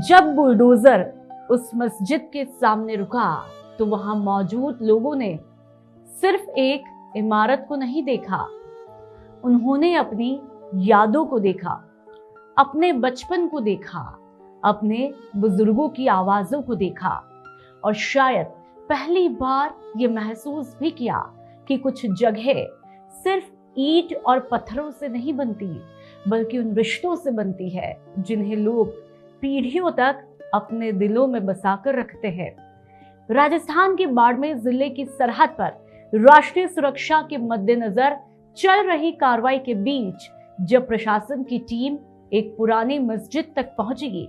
जब बुलडोजर उस मस्जिद के सामने रुका तो वहां मौजूद लोगों ने सिर्फ एक इमारत को नहीं देखा, उन्होंने अपनी यादों को देखा, अपने बचपन को देखा, अपने बुजुर्गों की आवाजों को देखा और शायद पहली बार ये महसूस भी किया कि कुछ जगह सिर्फ ईंट और पत्थरों से नहीं बनती, बल्कि उन रिश्तों से बनती है जिन्हें लोग पीढ़ियों तक अपने दिलों में बसाकर रखते हैं। राजस्थान के बाड़मेर जिले की सरहद पर राष्ट्रीय सुरक्षा के मद्देनजर चल रही कार्रवाई के बीच जब प्रशासन की टीम एक पुरानी मस्जिद तक पहुंची,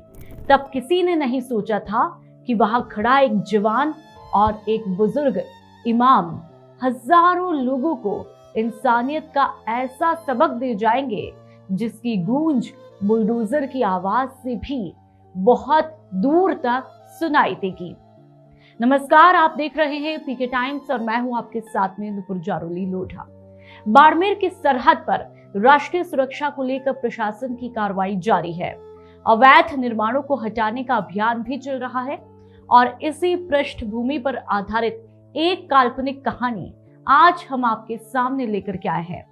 तब किसी ने नहीं सोचा था कि वहां खड़ा एक जवान और एक बुजुर्ग इमाम हजारों लोगों को इंसानियत का ऐसा सबक दे जाएंगे जिसकी गूंज बुलडोजर की आवाज से भी बहुत दूर तक सुनाई देगी। नमस्कार, आप देख रहे हैं पीके टाइम्स और मैं हूं आपके साथ में नुपुर जारोली लोढ़ा। बाड़मेर की सरहद पर राष्ट्रीय सुरक्षा को लेकर प्रशासन की कार्रवाई जारी है। अवैध निर्माणों को हटाने का अभियान भी चल रहा है और इसी पृष्ठभूमि पर आधारित एक काल्पनिक कहानी आज हम आपके सामने लेकर के आए हैं।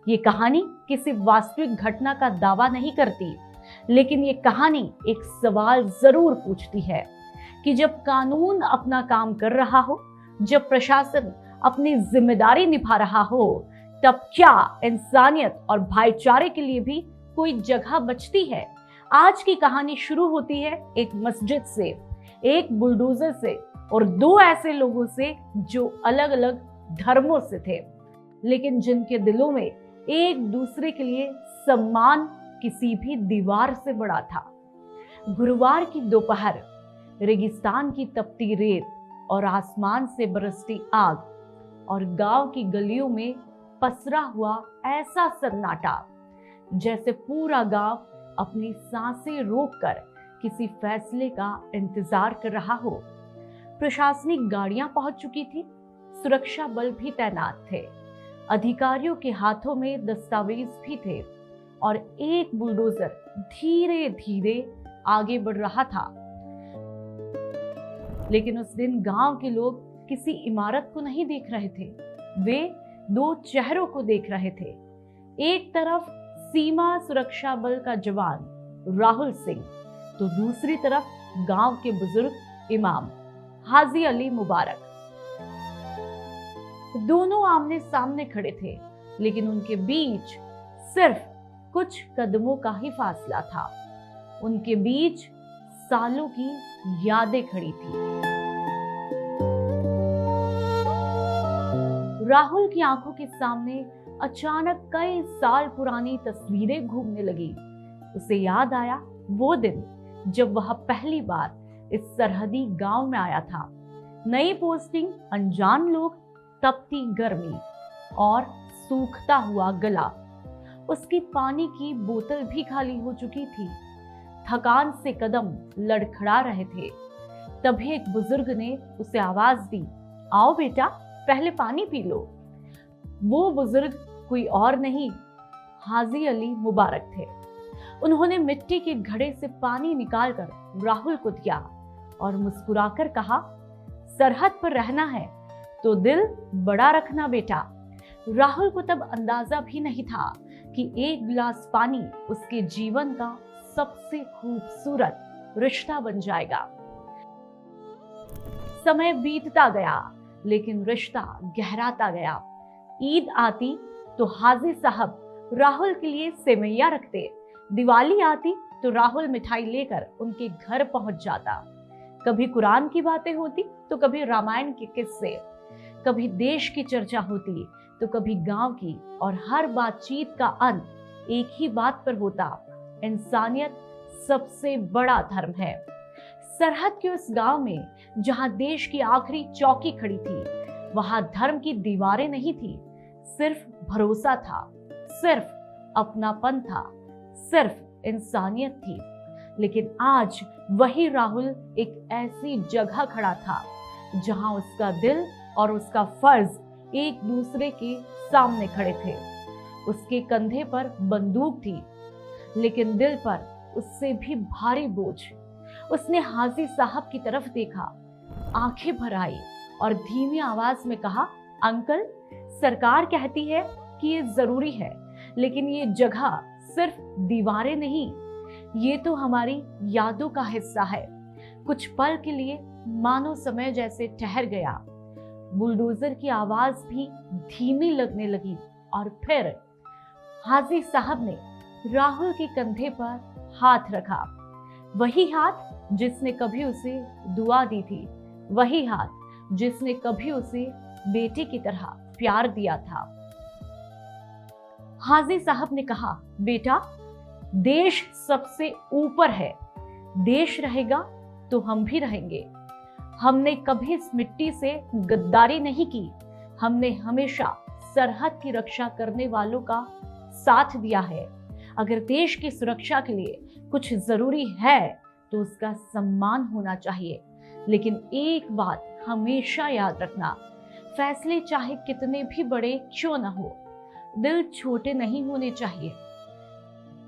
ये कहानी किसी वास्तविक घटना का दावा नहीं करती, लेकिन ये कहानी एक सवाल जरूर पूछती है कि जब कानून अपना काम कर रहा हो, जब प्रशासन अपनी जिम्मेदारी निभा रहा हो, तब क्या इंसानियत और भाईचारे के लिए भी कोई जगह बचती है? आज की कहानी शुरू होती है एक मस्जिद से, एक बुलडोजर से और दो ऐसे लोगों से जो अलग अलग धर्मों से थे, लेकिन जिनके दिलों में एक दूसरे के लिए सम्मान किसी भी दीवार से बड़ा था। गुरुवार की दोपहर रेगिस्तान की तपती रेत और आसमान से बरसती आग और गांव की गलियों में पसरा हुआ ऐसा सन्नाटा जैसे पूरा गांव अपनी सांसें रोककर किसी फैसले का इंतजार कर रहा हो। प्रशासनिक गाड़ियां पहुंच चुकी थी, सुरक्षा बल भी तैनात थे, अधिकारियों के हाथों में दस्तावेज भी थे और एक बुलडोजर धीरे धीरे आगे बढ़ रहा था। लेकिन उस दिन गांव के लोग किसी इमारत को नहीं देख रहे थे, वे दो चेहरों को देख रहे थे। एक तरफ सीमा सुरक्षा बल का जवान राहुल सिंह, तो दूसरी तरफ गांव के बुजुर्ग इमाम हाजी अली मुबारक। दोनों आमने सामने खड़े थे, लेकिन उनके बीच सिर्फ कुछ कदमों का ही फासला था। उनके बीच सालों की यादें खड़ी थी। राहुल की आंखों के सामने अचानक कई साल पुरानी तस्वीरें घूमने लगी। उसे याद आया वो दिन जब वह पहली बार इस सरहदी गांव में आया था। नई पोस्टिंग, अनजान लोग, तपती गर्मी और सूखता हुआ गला। उसकी पानी की बोतल भी खाली हो चुकी थी। थकान से कदम लड़खड़ा रहे थे। तभी एक बुजुर्ग ने उसे आवाज दी, आओ बेटा, पहले पानी पी लो। वो बुजुर्ग कोई और नहीं, हाजी अली मुबारक थे। उन्होंने मिट्टी के घड़े से पानी निकालकर राहुल को दिया और मुस्कुराकर कहा, सरहद पर रहना है तो दिल बड़ा रखना बेटा। राहुल को तब अंदाजा भी नहीं था कि एक गिलास पानी उसके जीवन का सबसे खूबसूरत रिश्ता बन जाएगा। समय बीतता गया, लेकिन रिश्ता गहराता गया। ईद आती तो हाजी साहब राहुल के लिए सेवैया रखते। दिवाली आती तो राहुल मिठाई लेकर उनके घर पहुंच जाता। कभी कुरान की बातें होती तो कभी रामायण के किस्से, कभी देश की चर्चा होती तो कभी गांव की, और हर बातचीत का अंत एक ही बात पर होता, इंसानियत सबसे बड़ा धर्म है। सरहद के उस गांव में जहां देश की आखिरी चौकी खड़ी थी, वहां धर्म की दीवारें नहीं थी, सिर्फ भरोसा था, सिर्फ अपनापन था, सिर्फ इंसानियत थी। लेकिन आज वही राहुल एक ऐसी जगह खड़ा था जहां उसका दिल और उसका फर्ज एक दूसरे के सामने खड़े थे। उसके कंधे पर बंदूक थी, लेकिन दिल पर उससे भी भारी बोझ। उसने हाजी साहब की तरफ देखा, आंखें भर आई और धीमी आवाज में कहा, अंकल, सरकार कहती है कि ये जरूरी है, लेकिन ये जगह सिर्फ दीवारें नहीं, ये तो हमारी यादों का हिस्सा है। कुछ पल के लिए मानो समय जैसे ठहर गया। बुलडोजर की आवाज भी धीमी लगने लगी और फिर हाजी साहब ने राहुल के कंधे पर हाथ रखा। वही हाथ जिसने कभी उसे दुआ दी थी, वही हाथ जिसने कभी उसे बेटे की तरह प्यार दिया था। हाजी साहब ने कहा, बेटा, देश सबसे ऊपर है, देश रहेगा तो हम भी रहेंगे। हमने कभी इस मिट्टी से गद्दारी नहीं की, हमने हमेशा सरहद की रक्षा करने वालों का साथ दिया है। अगर देश की सुरक्षा के लिए कुछ जरूरी है तो उसका सम्मान होना चाहिए, लेकिन एक बात हमेशा याद रखना, फैसले चाहे कितने भी बड़े क्यों न हो, दिल छोटे नहीं होने चाहिए।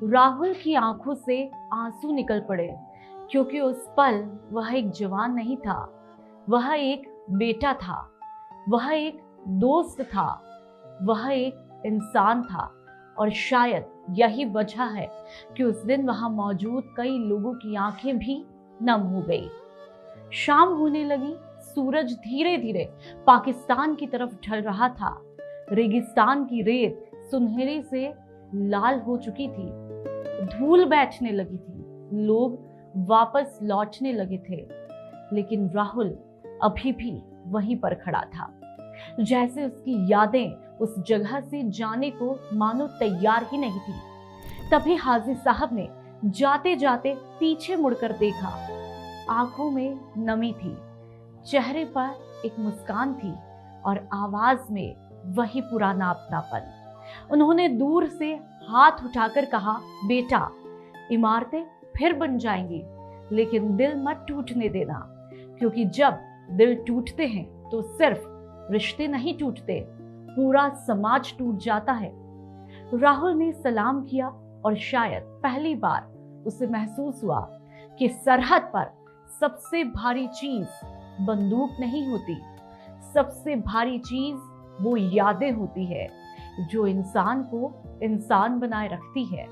राहुल की आंखों से आंसू निकल पड़े, क्योंकि उस पल वह एक जवान नहीं था, वह एक बेटा था, वह एक दोस्त था, वह एक इंसान था। और शायद यही वजह है कि उस दिन वहां मौजूद कई लोगों की आंखें भी नम हो गई। शाम होने लगी, सूरज धीरे धीरे पाकिस्तान की तरफ ढल रहा था। रेगिस्तान की रेत सुनहरे से लाल हो चुकी थी, धूल बैठने लगी थी, लोग वापस लौटने लगे थे, लेकिन राहुल अभी भी वहीं पर खड़ा था, जैसे उसकी यादें उस जगह से जाने को मानो तैयार ही नहीं थी। तभी हाजी साहब ने जाते जाते पीछे मुड़कर देखा। आंखों में नमी थी, चेहरे पर एक मुस्कान थी और आवाज में वही पुराना अपनापन। उन्होंने दूर से हाथ उठाकर कहा, बेटा, इमारतें फिर बन जाएंगी, लेकिन दिल मत टूटने देना, क्योंकि जब दिल टूटते हैं तो सिर्फ रिश्ते नहीं टूटते, पूरा समाज टूट जाता है। राहुल ने सलाम किया और शायद पहली बार उसे महसूस हुआ कि सरहद पर सबसे भारी चीज बंदूक नहीं होती, सबसे भारी चीज वो यादें होती है जो इंसान को इंसान बनाए रखती है।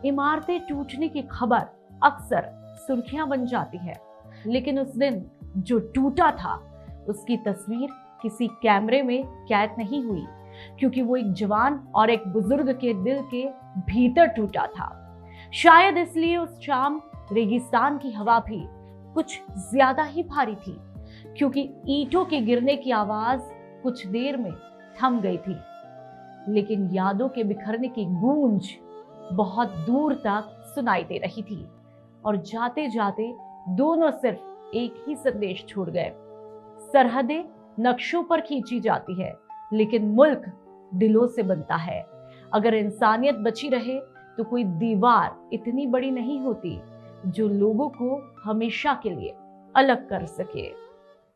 इमारतें टूटने की खबर अक्सर सुर्खियां बन जाती है, लेकिन उस दिन जो टूटा था उसकी तस्वीर किसी कैमरे में कैद नहीं हुई, क्योंकि वो एक जवान और एक बुजुर्ग के दिल के भीतर टूटा था। शायद इसलिए उस शाम रेगिस्तान की हवा भी कुछ ज्यादा ही भारी थी, क्योंकि ईंटों के गिरने की आवाज कुछ देर में थम गई थी, लेकिन यादों के बिखरने की गूंज बहुत दूर तक सुनाई दे रही थी। और जाते जाते दोनों सिर्फ एक ही संदेश छोड़ गए, सरहदें नक्शों पर खींची जाती है, लेकिन मुल्क दिलों से बनता है। अगर इंसानियत बची रहे तो कोई दीवार इतनी बड़ी नहीं होती जो लोगों को हमेशा के लिए अलग कर सके।